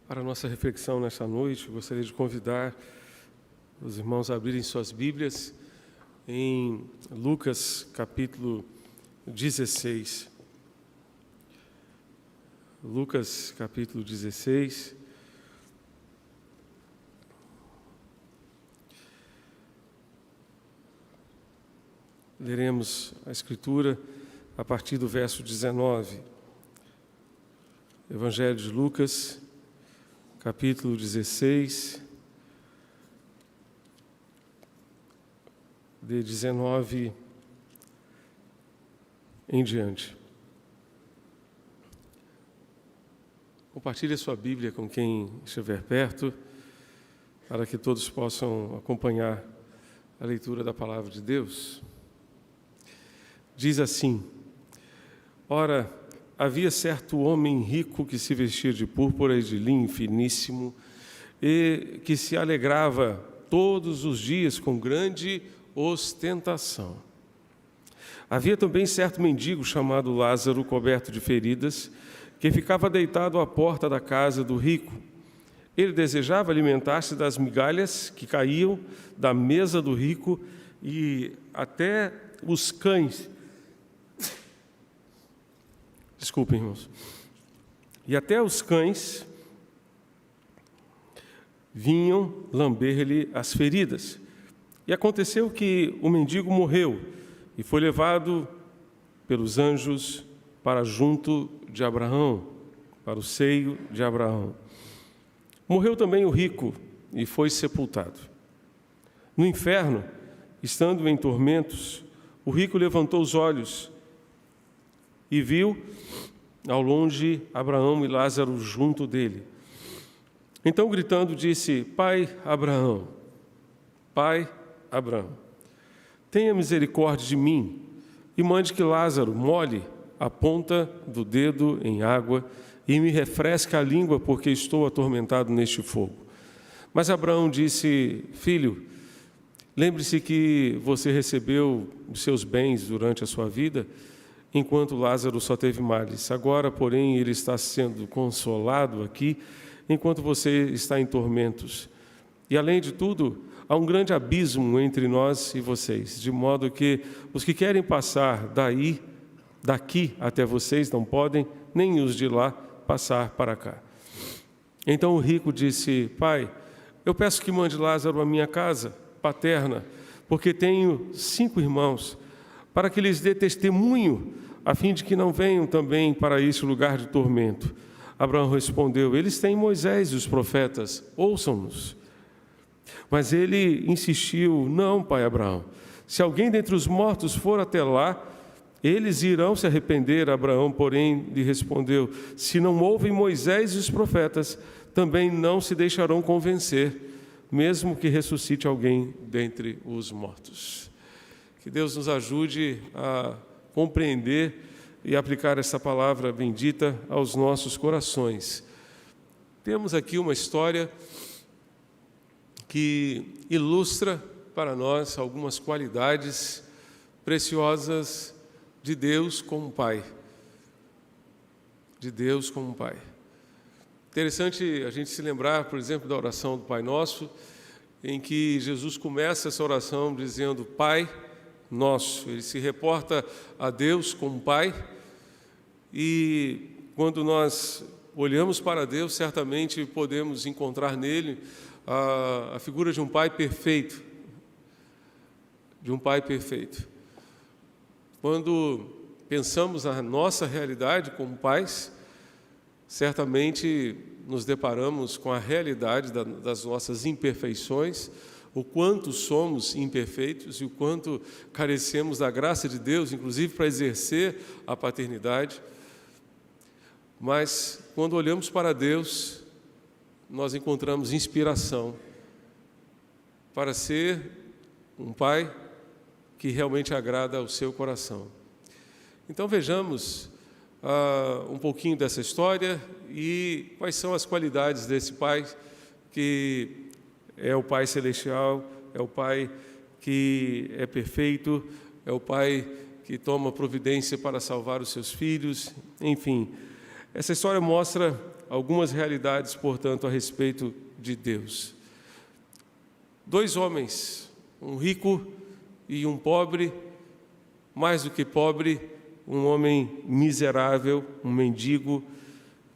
Para a nossa reflexão nesta noite, eu gostaria de convidar os irmãos a abrirem suas Bíblias em Lucas, capítulo 16. Lucas, capítulo 16. Leremos a Escritura a partir do verso 19. Evangelho de Lucas, capítulo 16, de 19 em diante. Compartilhe a sua Bíblia com quem estiver perto, para que todos possam acompanhar a leitura da Palavra de Deus. Diz assim: Ora, havia certo homem rico que se vestia de púrpura e de linho finíssimo e que se alegrava todos os dias com grande ostentação. Havia também certo mendigo chamado Lázaro, coberto de feridas, que ficava deitado à porta da casa do rico. Ele desejava alimentar-se das migalhas que caíam da mesa do rico, e até os cães... Desculpem, irmãos. E até os cães vinham lamber-lhe as feridas. E aconteceu que o mendigo morreu e foi levado pelos anjos para junto de Abraão, para o seio de Abraão. Morreu também o rico e foi sepultado. No inferno, estando em tormentos, o rico levantou os olhos e viu ao longe Abraão e Lázaro junto dele. Então, gritando, disse: Pai Abraão, tenha misericórdia de mim e mande que Lázaro molhe a ponta do dedo em água e me refresque a língua, porque estou atormentado neste fogo. Mas Abraão disse: Filho, lembre-se que você recebeu os seus bens durante a sua vida, enquanto Lázaro só teve males. Agora, porém, ele está sendo consolado aqui, enquanto você está em tormentos. E, além de tudo, há um grande abismo entre nós e vocês, de modo que os que querem passar daqui até vocês não podem, nem os de lá passar para cá. Então o rico disse: Pai, eu peço que mande Lázaro à minha casa paterna, porque tenho 5 irmãos, para que lhes dê testemunho, a fim de que não venham também para este lugar de tormento. Abraão respondeu: Eles têm Moisés e os profetas, ouçam-nos. Mas ele insistiu: Não, pai Abraão, se alguém dentre os mortos for até lá, eles irão se arrepender. Abraão, porém, lhe respondeu: Se não ouvem Moisés e os profetas, também não se deixarão convencer, mesmo que ressuscite alguém dentre os mortos. Que Deus nos ajude a compreender e aplicar essa palavra bendita aos nossos corações. Temos aqui uma história que ilustra para nós algumas qualidades preciosas de Deus como Pai. De Deus como Pai. Interessante a gente se lembrar, por exemplo, da oração do Pai Nosso, em que Jesus começa essa oração dizendo: Pai Nosso. Ele se reporta a Deus como Pai, e quando nós olhamos para Deus, certamente podemos encontrar nele a figura de um Pai perfeito. De um Pai perfeito. Quando pensamos na nossa realidade como pais, certamente nos deparamos com a realidade das nossas imperfeições, o quanto somos imperfeitos e o quanto carecemos da graça de Deus, inclusive para exercer a paternidade. Mas, quando olhamos para Deus, nós encontramos inspiração para ser um Pai que realmente agrada ao seu coração. Então, vejamos um pouquinho dessa história e quais são as qualidades desse Pai, que é o Pai Celestial, é o Pai que é perfeito, é o Pai que toma providência para salvar os seus filhos, enfim. Essa história mostra algumas realidades, portanto, a respeito de Deus. 2 homens, um rico e um pobre, mais do que pobre, um homem miserável, um mendigo,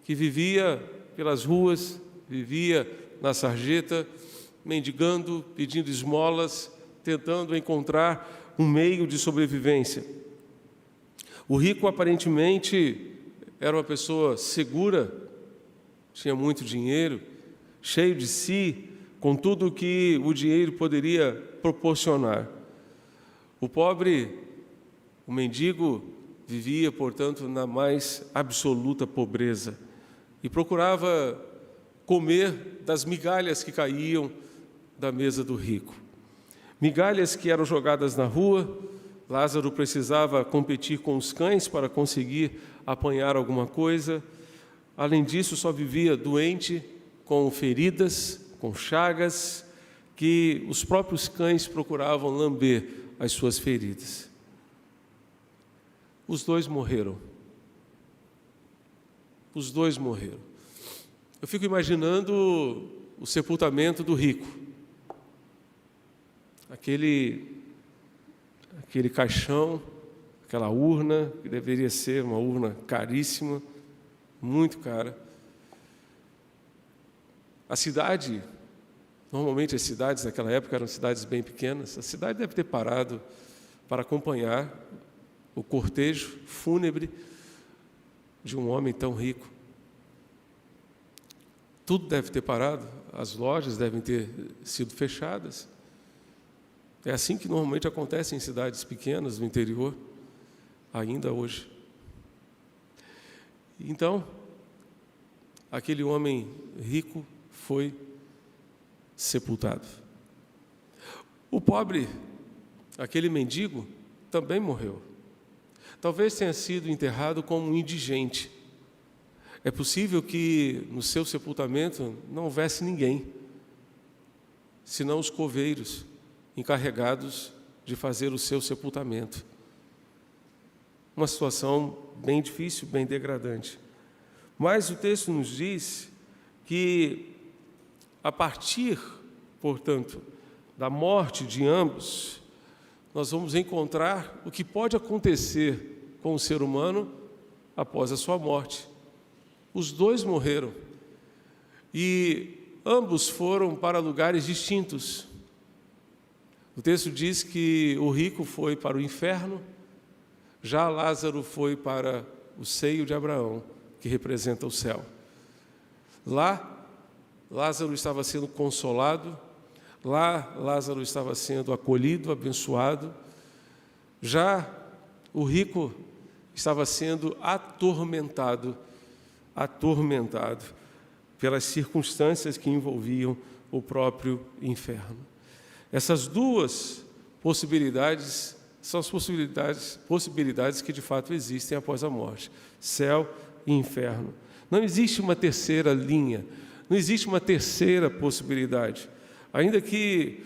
que vivia pelas ruas, vivia na sarjeta, mendigando, pedindo esmolas, tentando encontrar um meio de sobrevivência. O rico, aparentemente, era uma pessoa segura, tinha muito dinheiro, cheio de si, com tudo o que o dinheiro poderia proporcionar. O pobre, o mendigo, vivia, portanto, na mais absoluta pobreza e procurava comer das migalhas que caíam da mesa do rico. Migalhas que eram jogadas na rua. Lázaro precisava competir com os cães para conseguir apanhar alguma coisa. Além disso, só vivia doente, com feridas, com chagas, que os próprios cães procuravam lamber as suas feridas. Os 2 morreram. Os 2 morreram. Eu fico imaginando o sepultamento do rico. Aquele caixão, aquela urna, que deveria ser uma urna caríssima, muito cara. A cidade, normalmente as cidades naquela época eram cidades bem pequenas, a cidade deve ter parado para acompanhar o cortejo fúnebre de um homem tão rico. Tudo deve ter parado, as lojas devem ter sido fechadas. É assim que normalmente acontece em cidades pequenas do interior, ainda hoje. Então, aquele homem rico foi sepultado. O pobre, aquele mendigo, também morreu. Talvez tenha sido enterrado como um indigente. É possível que no seu sepultamento não houvesse ninguém, senão os coveiros encarregados de fazer o seu sepultamento. Uma situação bem difícil, bem degradante. Mas o texto nos diz que, a partir, portanto, da morte de ambos, nós vamos encontrar o que pode acontecer com o ser humano após a sua morte. Os 2 morreram e ambos foram para lugares distintos. O texto diz que o rico foi para o inferno, já Lázaro foi para o seio de Abraão, que representa o céu. Lá, Lázaro estava sendo consolado, lá Lázaro estava sendo acolhido, abençoado, já o rico estava sendo atormentado pelas circunstâncias que envolviam o próprio inferno. Essas 2 possibilidades são as possibilidades que de fato existem após a morte: céu e inferno. Não existe uma terceira linha, não existe uma terceira possibilidade. Ainda que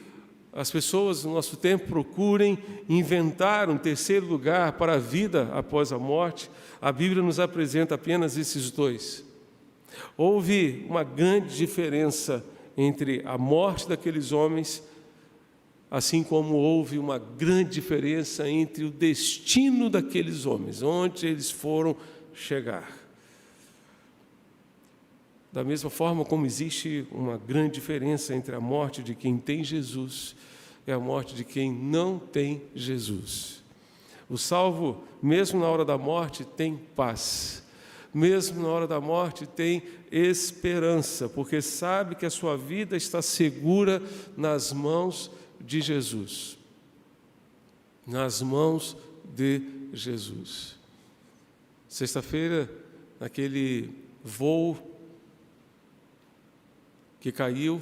as pessoas no nosso tempo procurem inventar um terceiro lugar para a vida após a morte, a Bíblia nos apresenta apenas esses 2. Houve uma grande diferença entre a morte daqueles homens, assim como houve uma grande diferença entre o destino daqueles homens, onde eles foram chegar. Da mesma forma como existe uma grande diferença entre a morte de quem tem Jesus e a morte de quem não tem Jesus. O salvo, mesmo na hora da morte, tem paz. Mesmo na hora da morte, tem esperança, porque sabe que a sua vida está segura nas mãos de Jesus. Nas mãos de Jesus. Sexta-feira, naquele voo que caiu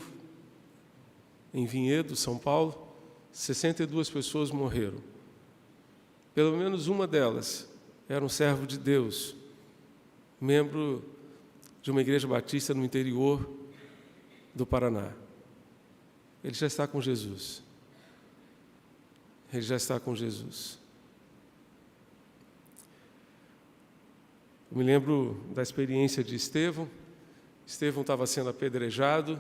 em Vinhedo, São Paulo, 62 pessoas morreram. Pelo menos uma delas era um servo de Deus, membro de uma igreja batista no interior do Paraná. Ele já está com Jesus. Ele já está com Jesus. Eu me lembro da experiência de Estevão, Estevão estava sendo apedrejado,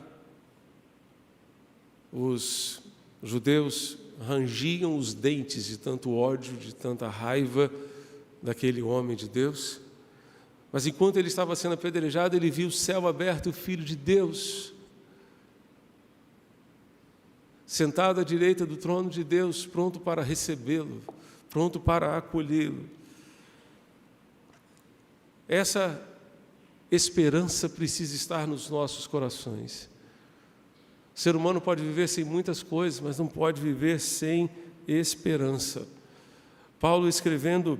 os judeus rangiam os dentes de tanto ódio, de tanta raiva daquele homem de Deus. Mas enquanto ele estava sendo apedrejado, ele viu o céu aberto e o Filho de Deus sentado à direita do trono de Deus, pronto para recebê-lo, pronto para acolhê-lo. Essa esperança precisa estar nos nossos corações. O ser humano pode viver sem muitas coisas, mas não pode viver sem esperança. Paulo, escrevendo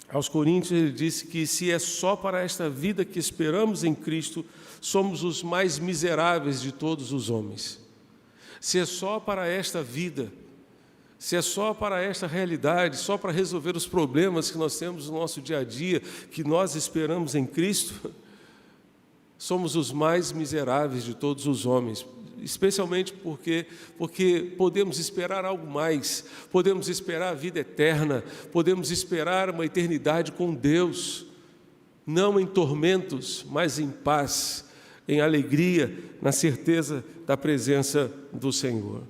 aos Coríntios, ele disse que se é só para esta vida que esperamos em Cristo, somos os mais miseráveis de todos os homens. Se é só para esta vida, se é só para esta realidade, só para resolver os problemas que nós temos no nosso dia a dia, que nós esperamos em Cristo, somos os mais miseráveis de todos os homens, especialmente porque podemos esperar algo mais, podemos esperar a vida eterna, podemos esperar uma eternidade com Deus, não em tormentos, mas em paz, em alegria, na certeza da presença do Senhor.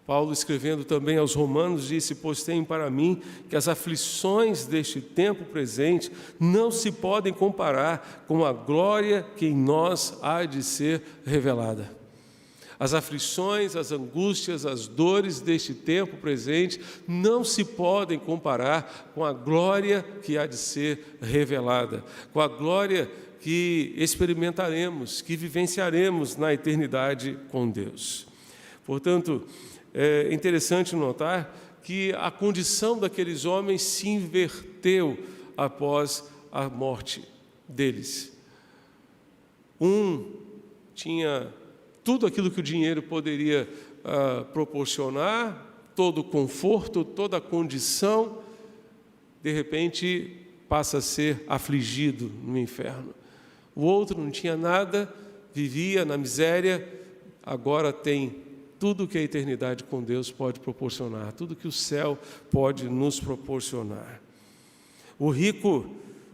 Paulo, escrevendo também aos Romanos, disse: pois tenho para mim que as aflições deste tempo presente não se podem comparar com a glória que em nós há de ser revelada. As aflições, as angústias, as dores deste tempo presente não se podem comparar com a glória que há de ser revelada, com a glória que experimentaremos, que vivenciaremos na eternidade com Deus. Portanto, é interessante notar que a condição daqueles homens se inverteu após a morte deles. Um tinha tudo aquilo que o dinheiro poderia proporcionar, todo o conforto, toda a condição, de repente passa a ser afligido no inferno. O outro não tinha nada, vivia na miséria, agora tem tudo que a eternidade com Deus pode proporcionar, tudo que o céu pode nos proporcionar. O rico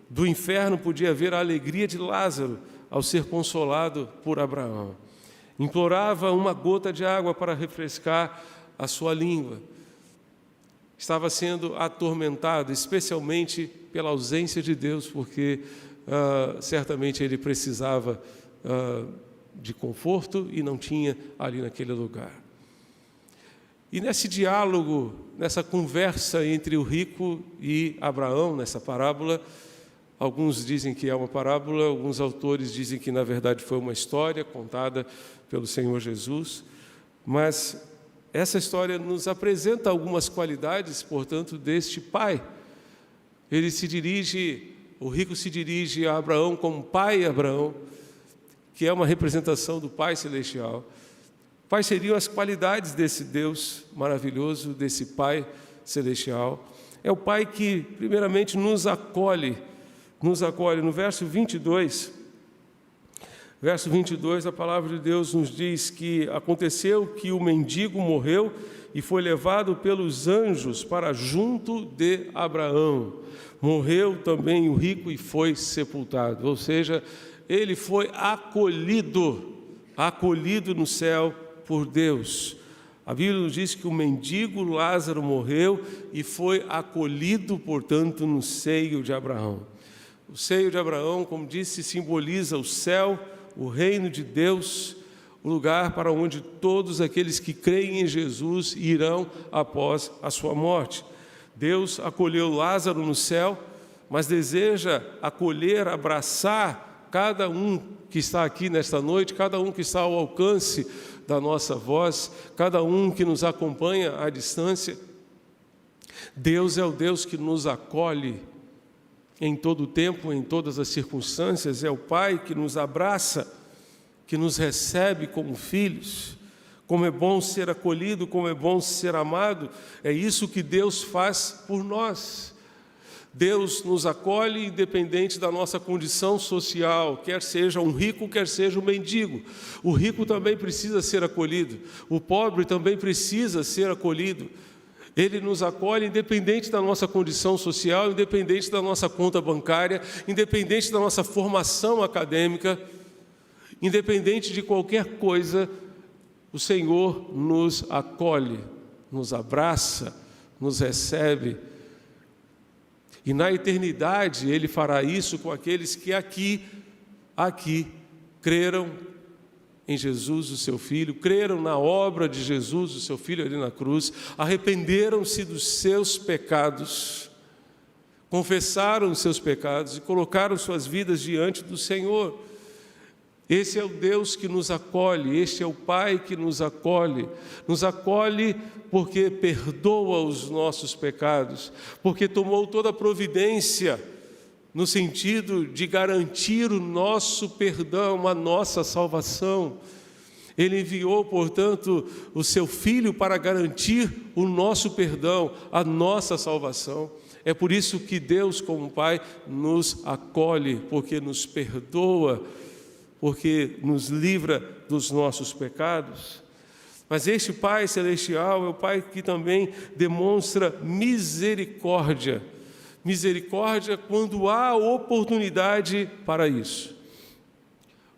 do inferno podia ver a alegria de Lázaro ao ser consolado por Abraão. Implorava uma gota de água para refrescar a sua língua. Estava sendo atormentado, especialmente pela ausência de Deus, porque certamente ele precisava de conforto e não tinha ali naquele lugar. E nesse diálogo, nessa conversa entre o rico e Abraão, nessa parábola, alguns dizem que é uma parábola, alguns autores dizem que na verdade foi uma história contada pelo Senhor Jesus, mas essa história nos apresenta algumas qualidades, portanto, deste pai. O rico se dirige a Abraão como pai Abraão, que é uma representação do Pai Celestial. Quais seriam as qualidades desse Deus maravilhoso, desse Pai Celestial? É o Pai que, primeiramente, nos acolhe. No verso 22, a palavra de Deus nos diz que aconteceu que o mendigo morreu e foi levado pelos anjos para junto de Abraão. Morreu também o rico e foi sepultado. Ou seja, ele foi acolhido no céu por Deus. A Bíblia nos diz que o mendigo Lázaro morreu e foi acolhido, portanto, no seio de Abraão. O seio de Abraão, como disse, simboliza o céu, o reino de Deus, o lugar para onde todos aqueles que creem em Jesus irão após a sua morte. Deus acolheu Lázaro no céu, mas deseja acolher, abraçar cada um que está aqui nesta noite, cada um que está ao alcance da nossa voz, cada um que nos acompanha à distância. Deus é o Deus que nos acolhe em todo o tempo, em todas as circunstâncias, é o Pai que nos abraça, que nos recebe como filhos. Como é bom ser acolhido, como é bom ser amado, é isso que Deus faz por nós. Deus nos acolhe independente da nossa condição social, quer seja um rico, quer seja um mendigo. O rico também precisa ser acolhido, o pobre também precisa ser acolhido. Ele nos acolhe independente da nossa condição social, independente da nossa conta bancária, independente da nossa formação acadêmica. Independente de qualquer coisa, o Senhor nos acolhe, nos abraça, nos recebe. E na eternidade Ele fará isso com aqueles que aqui creram em Jesus, o seu Filho, creram na obra de Jesus, o seu Filho ali na cruz, arrependeram-se dos seus pecados, confessaram os seus pecados e colocaram suas vidas diante do Senhor. Esse é o Deus que nos acolhe, este é o Pai que nos acolhe porque perdoa os nossos pecados, porque tomou toda a providência no sentido de garantir o nosso perdão, a nossa salvação. Ele enviou, portanto, o seu Filho para garantir o nosso perdão, a nossa salvação. É por isso que Deus, como Pai, nos acolhe, porque nos perdoa, porque nos livra dos nossos pecados. Mas este Pai celestial é o Pai que também demonstra misericórdia. Misericórdia quando há oportunidade para isso.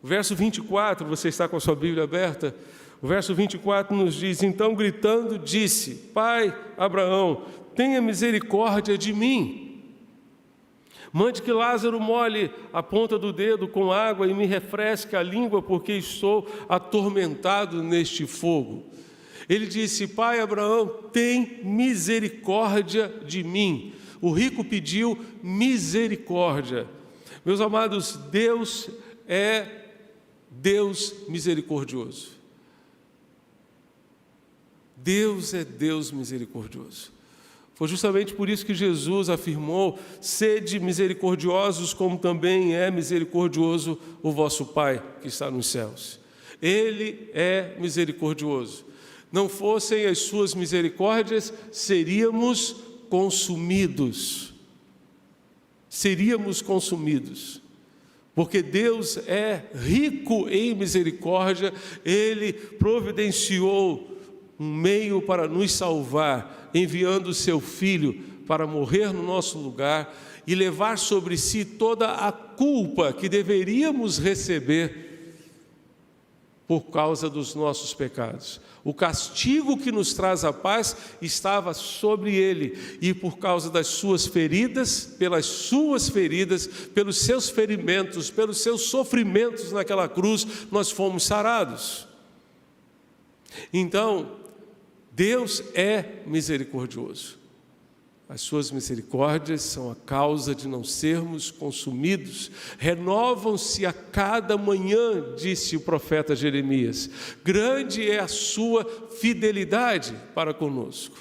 O verso 24, você está com a sua Bíblia aberta? O verso 24 nos diz: então gritando disse: Pai Abraão, tenha misericórdia de mim. Mande que Lázaro molhe a ponta do dedo com água e me refresque a língua, porque estou atormentado neste fogo. Ele disse: Pai Abraão, tem misericórdia de mim. O rico pediu misericórdia. Meus amados, Deus é Deus misericordioso. Deus é Deus misericordioso. Foi justamente por isso que Jesus afirmou: sede misericordiosos, como também é misericordioso o vosso Pai que está nos céus. Ele é misericordioso. Não fossem as suas misericórdias, seríamos consumidos. Seríamos consumidos. Porque Deus é rico em misericórdia, Ele providenciou um meio para nos salvar, enviando o seu Filho para morrer no nosso lugar e levar sobre si toda a culpa que deveríamos receber por causa dos nossos pecados. O castigo que nos traz a paz estava sobre ele, e por causa das suas feridas, pelas suas feridas, pelos seus ferimentos, pelos seus sofrimentos naquela cruz, nós fomos sarados. Então, Deus é misericordioso. As suas misericórdias são a causa de não sermos consumidos. Renovam-se a cada manhã, disse o profeta Jeremias. Grande é a sua fidelidade para conosco.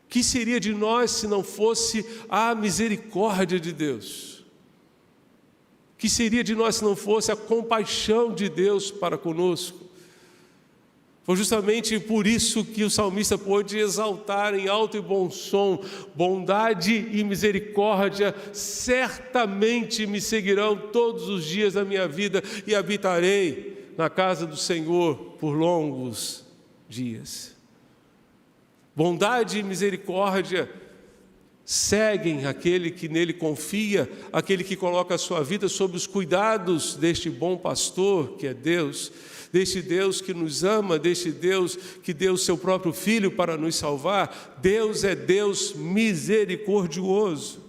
Que seria de nós se não fosse a misericórdia de Deus? Que seria de nós se não fosse a compaixão de Deus para conosco? Foi justamente por isso que o salmista pôde exaltar em alto e bom som: bondade e misericórdia certamente me seguirão todos os dias da minha vida, e habitarei na casa do Senhor por longos dias. Bondade e misericórdia seguem aquele que nele confia, aquele que coloca a sua vida sob os cuidados deste bom pastor, que é Deus, deste Deus que nos ama, deste Deus que deu o seu próprio Filho para nos salvar. Deus é Deus misericordioso.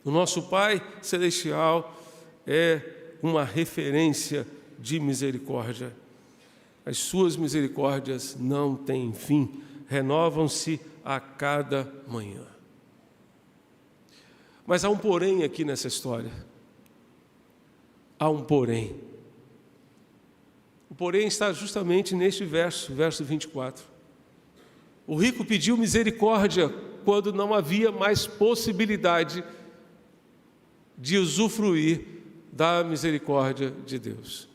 O nosso Pai Celestial é uma referência de misericórdia. As suas misericórdias não têm fim, renovam-se a cada manhã. Mas há um porém aqui nessa história. Há um porém. O porém está justamente neste verso 24. O rico pediu misericórdia quando não havia mais possibilidade de usufruir da misericórdia de Deus.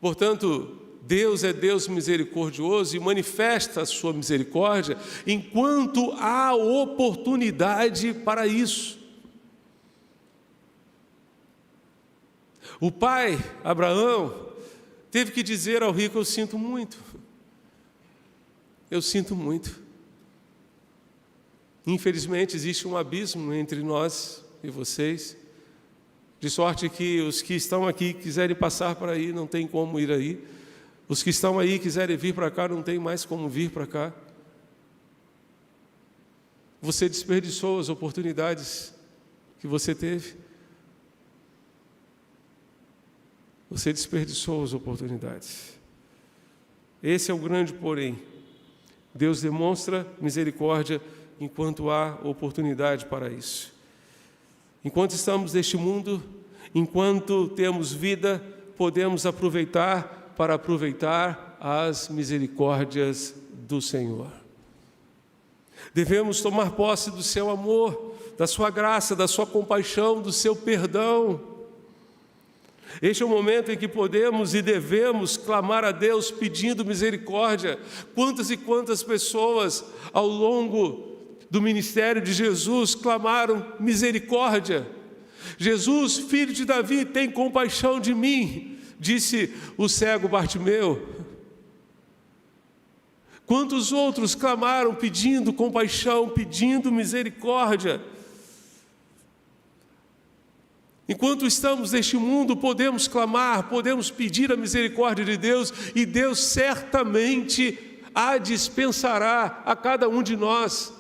Portanto, Deus é Deus misericordioso e manifesta a sua misericórdia enquanto há oportunidade para isso. O pai, Abraão, teve que dizer ao rico: eu sinto muito. Eu sinto muito. Infelizmente, existe um abismo entre nós e vocês. de sorte que os que estão aqui quiserem passar para aí, não tem como ir aí. Os que estão aí quiserem vir para cá, não tem mais como vir para cá. Você desperdiçou as oportunidades que você teve. Você desperdiçou as oportunidades. Esse é o grande porém. Deus demonstra misericórdia enquanto há oportunidade para isso. Enquanto estamos neste mundo, enquanto temos vida, podemos aproveitar para aproveitar as misericórdias do Senhor. Devemos tomar posse do seu amor, da sua graça, da sua compaixão, do seu perdão. Este é o momento em que podemos e devemos clamar a Deus pedindo misericórdia. Quantas e quantas pessoas ao longo do ministério de Jesus clamaram misericórdia. Jesus, filho de Davi, tem compaixão de mim, disse o cego Bartimeu. Quantos outros clamaram pedindo compaixão, pedindo misericórdia? Enquanto estamos neste mundo, podemos clamar, podemos pedir a misericórdia de Deus, e Deus certamente a dispensará a cada um de nós.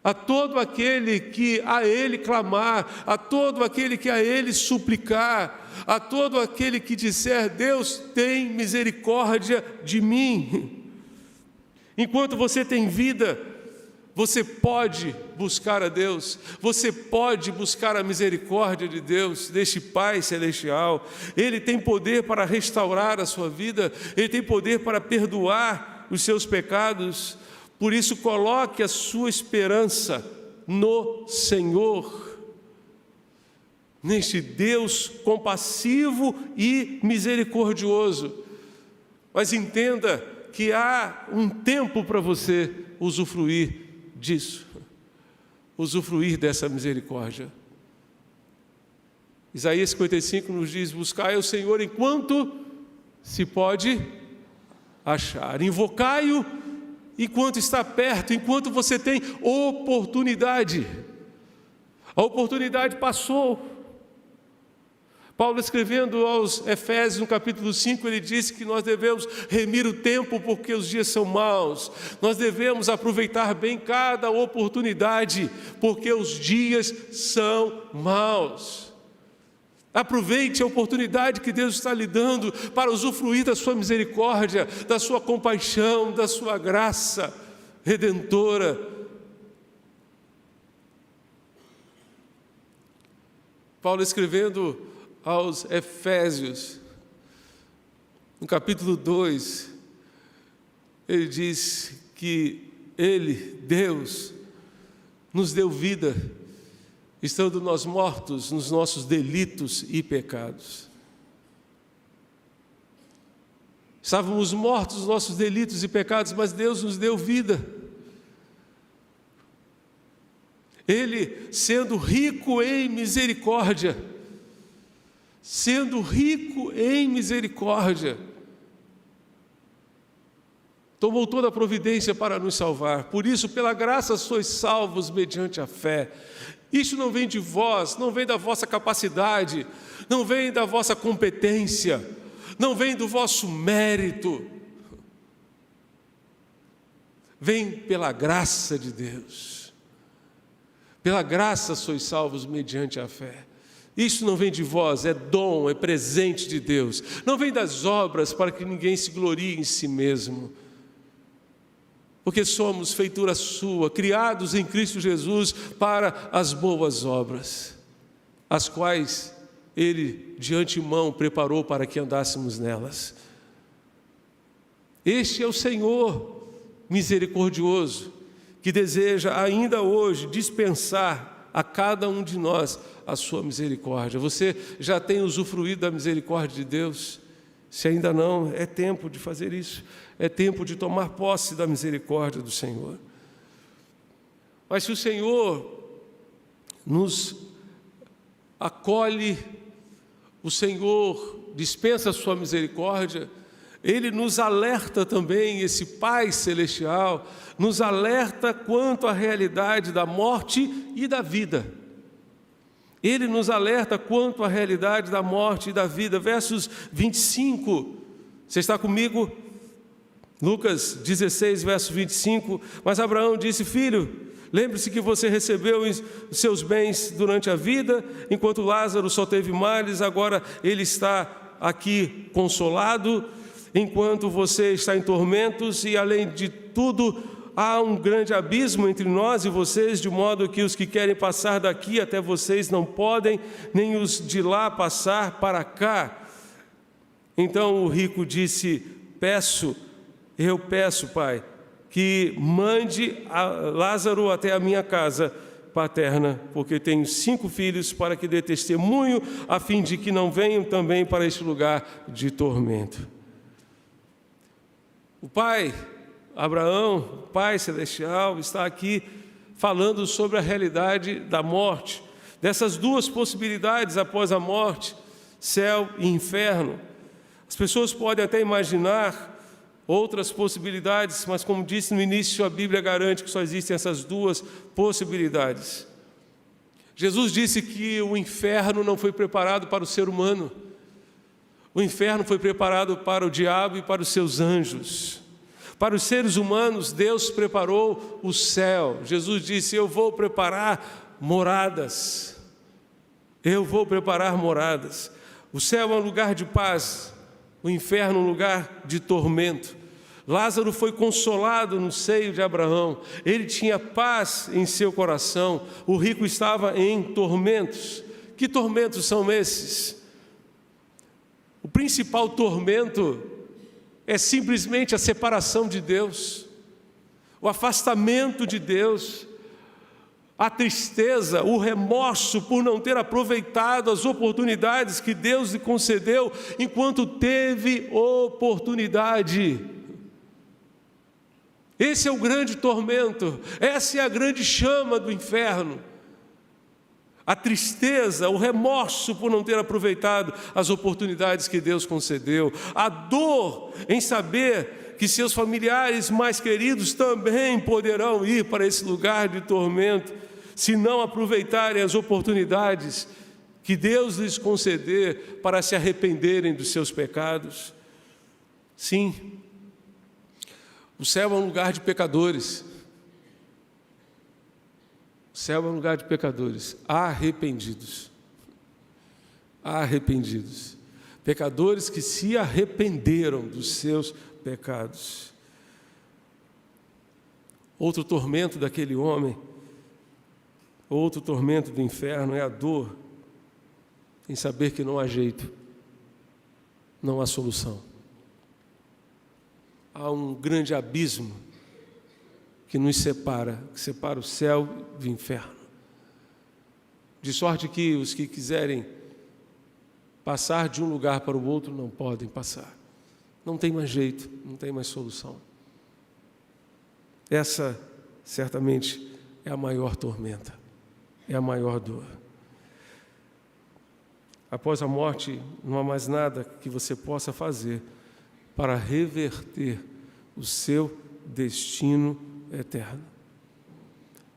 A todo aquele que a Ele clamar, a todo aquele que a Ele suplicar, a todo aquele que disser: Deus tem misericórdia de mim. Enquanto você tem vida, você pode buscar a Deus, você pode buscar a misericórdia de Deus, deste Pai Celestial. Ele tem poder para restaurar a sua vida, Ele tem poder para perdoar os seus pecados. Por isso, coloque a sua esperança no Senhor, neste Deus compassivo e misericordioso. Mas entenda que há um tempo para você usufruir disso, usufruir dessa misericórdia. Isaías 55 nos diz: buscai o Senhor enquanto se pode achar, invocai-o enquanto está perto, enquanto você tem oportunidade. A oportunidade passou. Paulo, escrevendo aos Efésios, no capítulo 5, ele disse que nós devemos remir o tempo porque os dias são maus. Nós devemos aproveitar bem cada oportunidade porque os dias são maus. Aproveite a oportunidade que Deus está lhe dando para usufruir da sua misericórdia, da sua compaixão, da sua graça redentora. Paulo, escrevendo aos Efésios, no capítulo 2, ele diz que Ele, Deus, nos deu vida, estando nós mortos nos nossos delitos e pecados. Estávamos mortos nos nossos delitos e pecados, mas Deus nos deu vida. Ele, sendo rico em misericórdia, tomou toda a providência para nos salvar. Por isso, pela graça sois salvos mediante a fé. Isso não vem de vós, não vem da vossa capacidade, não vem da vossa competência, não vem do vosso mérito. Vem pela graça de Deus. Pela graça sois salvos mediante a fé. Isso não vem de vós, é dom, é presente de Deus. Não vem das obras para que ninguém se glorie em si mesmo. Porque somos feitura sua, criados em Cristo Jesus para as boas obras, as quais Ele de antemão preparou para que andássemos nelas. Este é o Senhor misericordioso, que deseja ainda hoje dispensar a cada um de nós a sua misericórdia. Você já tem usufruído da misericórdia de Deus? Se ainda não, é tempo de fazer isso. É tempo de tomar posse da misericórdia do Senhor. Mas se o Senhor nos acolhe, o Senhor dispensa a sua misericórdia, Ele nos alerta também, esse Pai Celestial, nos alerta quanto à realidade da morte e da vida. Ele nos alerta quanto à realidade da morte e da vida. Versos 25, você está comigo? Lucas 16, verso 25. Mas Abraão disse: filho, lembre-se que você recebeu os seus bens durante a vida, enquanto Lázaro só teve males. Agora ele está aqui consolado, enquanto você está em tormentos. E além de tudo, há um grande abismo entre nós e vocês, de modo que os que querem passar daqui até vocês não podem, nem os de lá passar para cá. Então o rico disse: eu peço, Pai, que mande Lázaro até a minha casa paterna, porque tenho 5 filhos, para que dê testemunho, a fim de que não venham também para este lugar de tormento. O pai Abraão, Pai Celestial, está aqui falando sobre a realidade da morte, dessas duas possibilidades após a morte, céu e inferno. As pessoas podem até imaginar outras possibilidades, mas como disse no início, a Bíblia garante que só existem essas duas possibilidades. Jesus disse que o inferno não foi preparado para o ser humano. O inferno foi preparado para o diabo e para os seus anjos. Para os seres humanos, Deus preparou o céu. Jesus disse: eu vou preparar moradas. Eu vou preparar moradas. O céu é um lugar de paz, o inferno é um lugar de tormento. Lázaro foi consolado no seio de Abraão. Ele tinha paz em seu coração. O rico estava em tormentos. Que tormentos são esses? O principal tormento é simplesmente a separação de Deus, o afastamento de Deus, a tristeza, o remorso por não ter aproveitado as oportunidades que Deus lhe concedeu enquanto teve oportunidade. Esse é o grande tormento, essa é a grande chama do inferno. A tristeza, o remorso por não ter aproveitado as oportunidades que Deus concedeu. A dor em saber que seus familiares mais queridos também poderão ir para esse lugar de tormento, se não aproveitarem as oportunidades que Deus lhes conceder para se arrependerem dos seus pecados. Sim, o céu é um lugar de pecadores. O céu é um lugar de pecadores, arrependidos. Arrependidos. Pecadores que se arrependeram dos seus pecados. Outro tormento daquele homem, outro tormento do inferno é a dor em saber que não há jeito, não há solução. Há um grande abismo que nos separa, que separa o céu do inferno. De sorte que os que quiserem passar de um lugar para o outro não podem passar. Não tem mais jeito, não tem mais solução. Essa, certamente, é a maior tormenta, é a maior dor. Após a morte, não há mais nada que você possa fazer para reverter o seu destino eterno.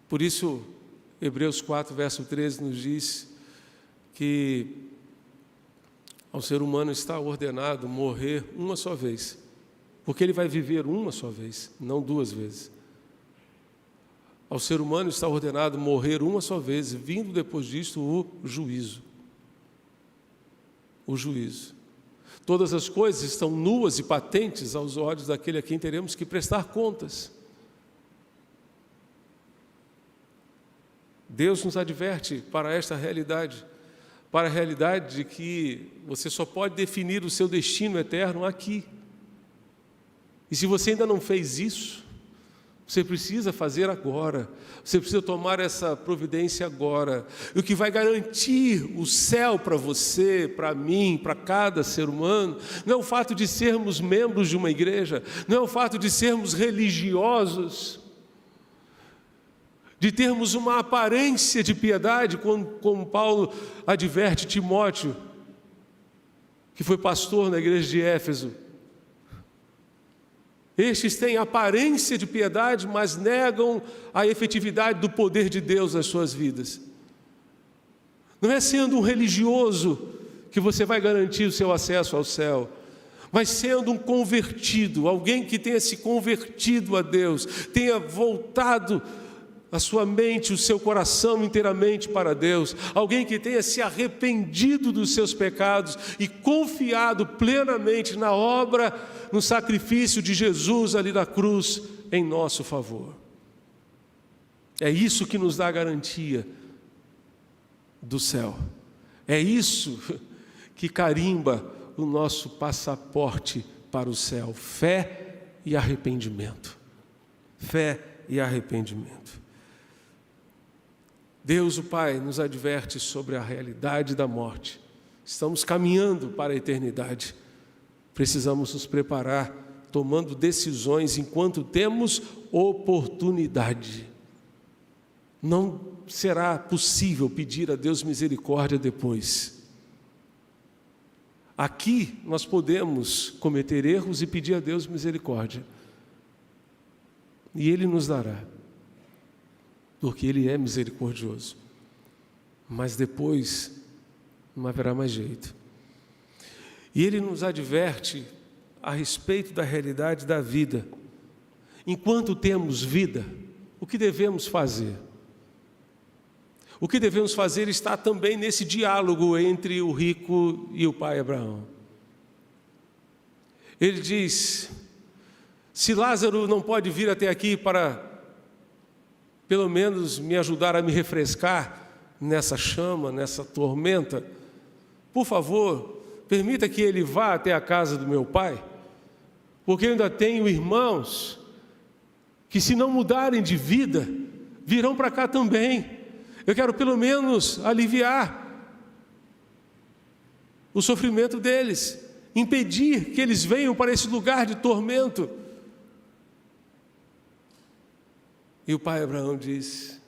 Por isso, Hebreus 4, verso 13 nos diz que ao ser humano está ordenado morrer uma só vez, porque ele vai viver uma só vez, não 2 vezes. Ao ser humano está ordenado morrer uma só vez, vindo depois disto o juízo. O juízo. Todas as coisas estão nuas e patentes aos olhos daquele a quem teremos que prestar contas. Deus nos adverte para esta realidade, para a realidade de que você só pode definir o seu destino eterno aqui. E se você ainda não fez isso, você precisa fazer agora, você precisa tomar essa providência agora. E o que vai garantir o céu para você, para mim, para cada ser humano, não é o fato de sermos membros de uma igreja, não é o fato de sermos religiosos, de termos uma aparência de piedade, como Paulo adverte Timóteo, que foi pastor na igreja de Éfeso. Estes têm aparência de piedade, mas negam a efetividade do poder de Deus nas suas vidas. Não é sendo um religioso que você vai garantir o seu acesso ao céu, mas sendo um convertido, alguém que tenha se convertido a Deus, tenha voltado a sua mente, o seu coração inteiramente para Deus, alguém que tenha se arrependido dos seus pecados e confiado plenamente na obra, no sacrifício de Jesus ali na cruz em nosso favor. É isso que nos dá a garantia do céu. É isso que carimba o nosso passaporte para o céu: fé e arrependimento. Fé e arrependimento. Deus, o Pai, nos adverte sobre a realidade da morte. Estamos caminhando para a eternidade. Precisamos nos preparar, tomando decisões enquanto temos oportunidade. Não será possível pedir a Deus misericórdia depois. Aqui nós podemos cometer erros e pedir a Deus misericórdia. E Ele nos dará, porque Ele é misericordioso. Mas depois não haverá mais jeito. E Ele nos adverte a respeito da realidade da vida. Enquanto temos vida, o que devemos fazer? O que devemos fazer está também nesse diálogo entre o rico e o pai Abraão. Ele diz: se Lázaro não pode vir até aqui para pelo menos me ajudar a me refrescar nessa chama, nessa tormenta, por favor, permita que ele vá até a casa do meu pai, porque eu ainda tenho irmãos que, se não mudarem de vida, virão para cá também. Eu quero pelo menos aliviar o sofrimento deles, impedir que eles venham para esse lugar de tormento. E o pai Abraão diz: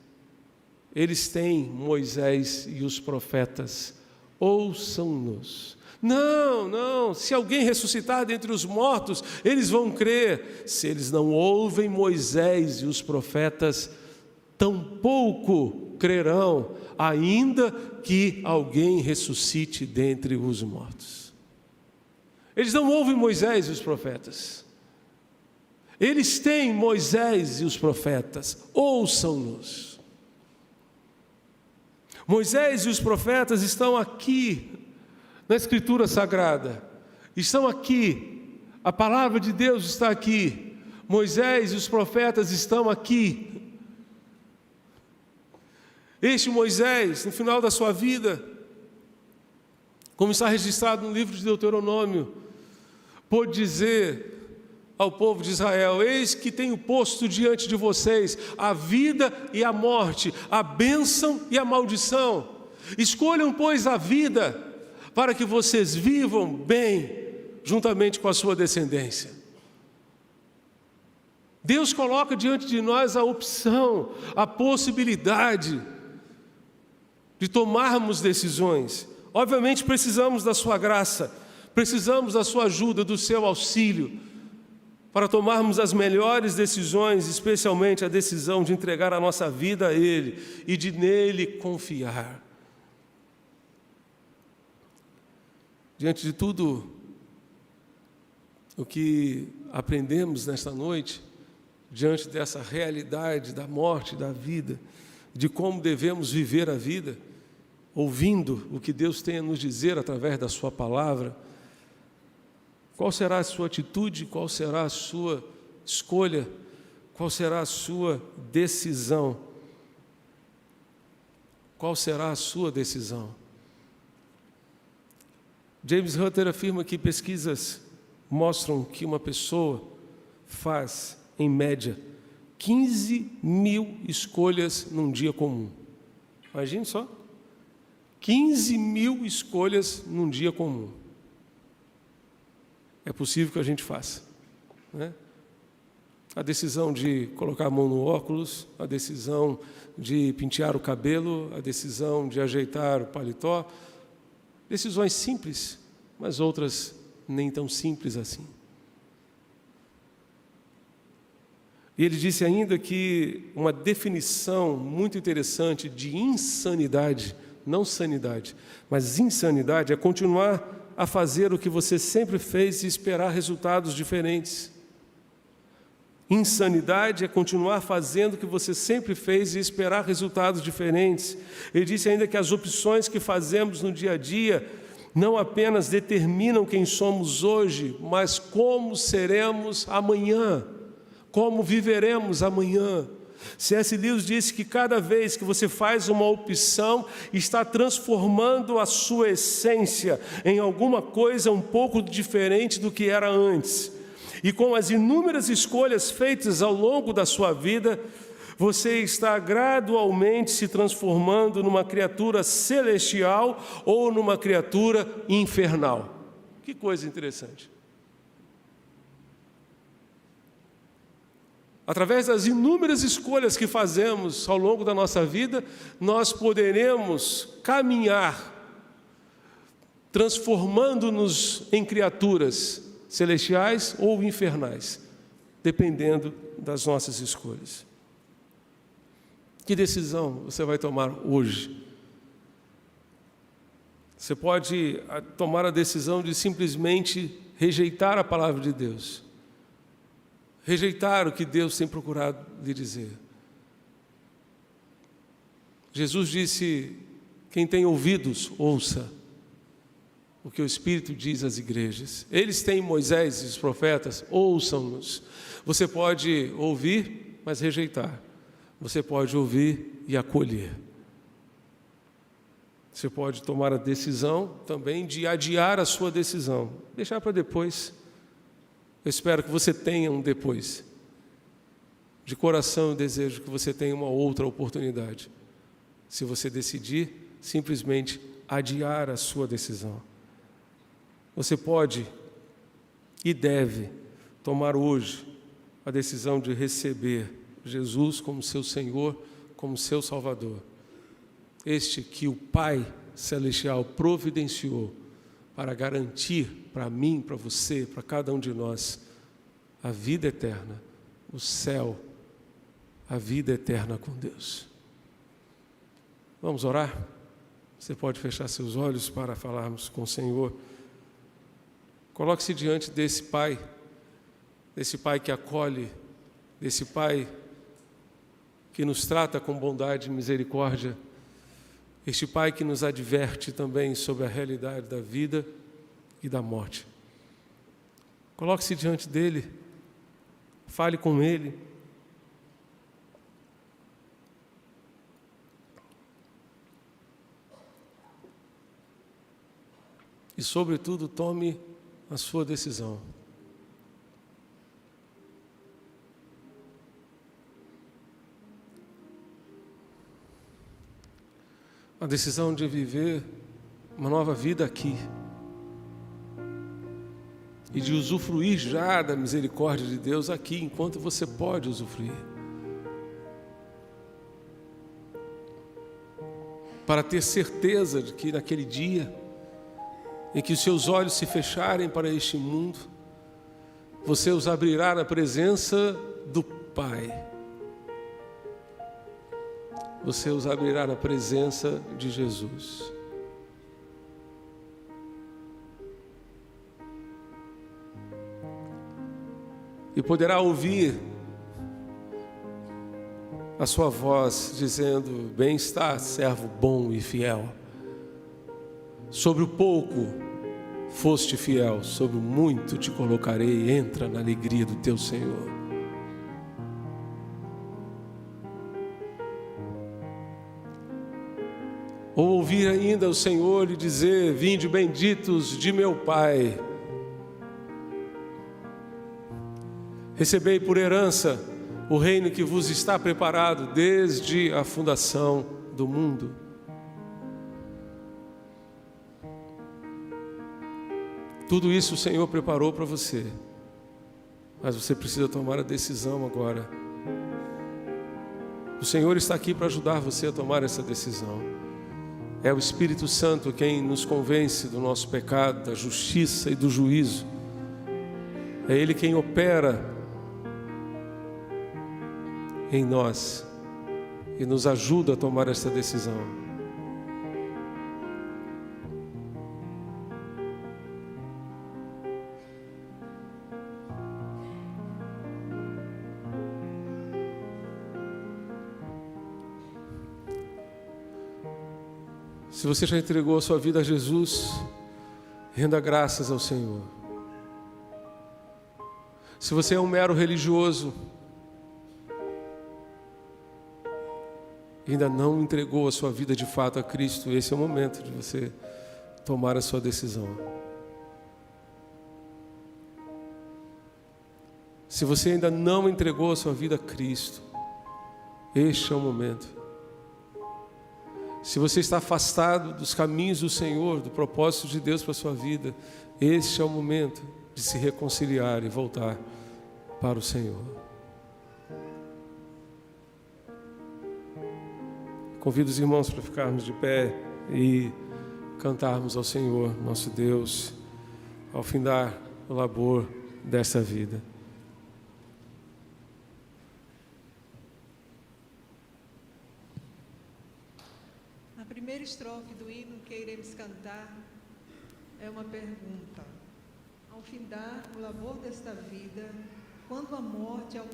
eles têm Moisés e os profetas, ouçam-nos. Não, se alguém ressuscitar dentre os mortos, eles vão crer. Se eles não ouvem Moisés e os profetas, tampouco crerão, ainda que alguém ressuscite dentre os mortos. Eles não ouvem Moisés e os profetas. Eles têm Moisés e os profetas, ouçam-nos. Moisés e os profetas estão aqui na Escritura Sagrada, estão aqui, a palavra de Deus está aqui, Moisés e os profetas estão aqui. Este Moisés, no final da sua vida, como está registrado no livro de Deuteronômio, pôde dizer ao povo de Israel: eis que tenho posto diante de vocês a vida e a morte, a bênção e a maldição. Escolham, pois, a vida, para que vocês vivam bem, juntamente com a sua descendência. Deus coloca diante de nós a opção, a possibilidade de tomarmos decisões. Obviamente precisamos da sua graça, precisamos da sua ajuda, do seu auxílio, para tomarmos as melhores decisões, especialmente a decisão de entregar a nossa vida a Ele e de nele confiar. Diante de tudo o que aprendemos nesta noite, diante dessa realidade da morte, da vida, de como devemos viver a vida, ouvindo o que Deus tem a nos dizer através da sua palavra, qual será a sua atitude, qual será a sua escolha, qual será a sua decisão? Qual será a sua decisão? James Hunter afirma que pesquisas mostram que uma pessoa faz, em média, 15.000 escolhas num dia comum. Imagine só, 15.000 escolhas num dia comum. É possível que a gente faça, né? A decisão de colocar a mão no óculos, a decisão de pentear o cabelo, a decisão de ajeitar o paletó, decisões simples, mas outras nem tão simples assim. E ele disse ainda que uma definição muito interessante de insanidade não sanidade, mas insanidade é continuar a fazer o que você sempre fez e esperar resultados diferentes. Insanidade é continuar fazendo o que você sempre fez e esperar resultados diferentes. Ele disse ainda que as opções que fazemos no dia a dia não apenas determinam quem somos hoje, mas como seremos amanhã, como viveremos amanhã. C.S. Lewis disse que cada vez que você faz uma opção, está transformando a sua essência em alguma coisa um pouco diferente do que era antes. E com as inúmeras escolhas feitas ao longo da sua vida, você está gradualmente se transformando numa criatura celestial ou numa criatura infernal. Que coisa interessante. Através das inúmeras escolhas que fazemos ao longo da nossa vida, nós poderemos caminhar, transformando-nos em criaturas celestiais ou infernais, dependendo das nossas escolhas. Que decisão você vai tomar hoje? Você pode tomar a decisão de simplesmente rejeitar a palavra de Deus, rejeitar o que Deus tem procurado lhe dizer. Jesus disse: quem tem ouvidos, ouça o que o Espírito diz às igrejas. Eles têm Moisés e os profetas, ouçam-nos. Você pode ouvir, mas rejeitar. Você pode ouvir e acolher. Você pode tomar a decisão também de adiar a sua decisão, deixar para depois. Eu espero que você tenha um depois. De coração eu desejo que você tenha uma outra oportunidade. Se você decidir simplesmente adiar a sua decisão. Você pode e deve tomar hoje a decisão de receber Jesus como seu Senhor, como seu Salvador. Este que o Pai Celestial providenciou para garantir para mim, para você, para cada um de nós, a vida eterna, o céu, a vida eterna com Deus. Vamos orar? Você pode fechar seus olhos para falarmos com o Senhor. Coloque-se diante desse Pai que acolhe, desse Pai que nos trata com bondade e misericórdia, este Pai que nos adverte também sobre a realidade da vida e da morte. Coloque-se diante dele, fale com ele. E, sobretudo, tome a sua decisão. A decisão de viver uma nova vida aqui e de usufruir já da misericórdia de Deus aqui, enquanto você pode usufruir. Para ter certeza de que naquele dia em que os seus olhos se fecharem para este mundo, você os abrirá na presença do Pai. Você os abrirá na presença de Jesus. E poderá ouvir a sua voz dizendo: bem está, servo bom e fiel. Sobre o pouco foste fiel, sobre o muito te colocarei, entra na alegria do teu Senhor. Ou ouvir ainda o Senhor lhe dizer: vinde benditos de meu Pai, recebei por herança o reino que vos está preparado desde a fundação do mundo. Tudo isso o Senhor preparou para você, mas você precisa tomar a decisão agora. O Senhor está aqui para ajudar você a tomar essa decisão. É o Espírito Santo quem nos convence do nosso pecado, da justiça e do juízo. É Ele quem opera em nós e nos ajuda a tomar essa decisão. Se você já entregou a sua vida a Jesus, renda graças ao Senhor. Se você é um mero religioso, e ainda não entregou a sua vida de fato a Cristo, esse é o momento de você tomar a sua decisão. Se você ainda não entregou a sua vida a Cristo, este é o momento. Se você está afastado dos caminhos do Senhor, do propósito de Deus para a sua vida, este é o momento de se reconciliar e voltar para o Senhor. Convido os irmãos para ficarmos de pé e cantarmos ao Senhor, nosso Deus, ao findar o labor dessa vida. A primeira estrofe do hino que iremos cantar é uma pergunta. Ao findar o labor desta vida, quando a morte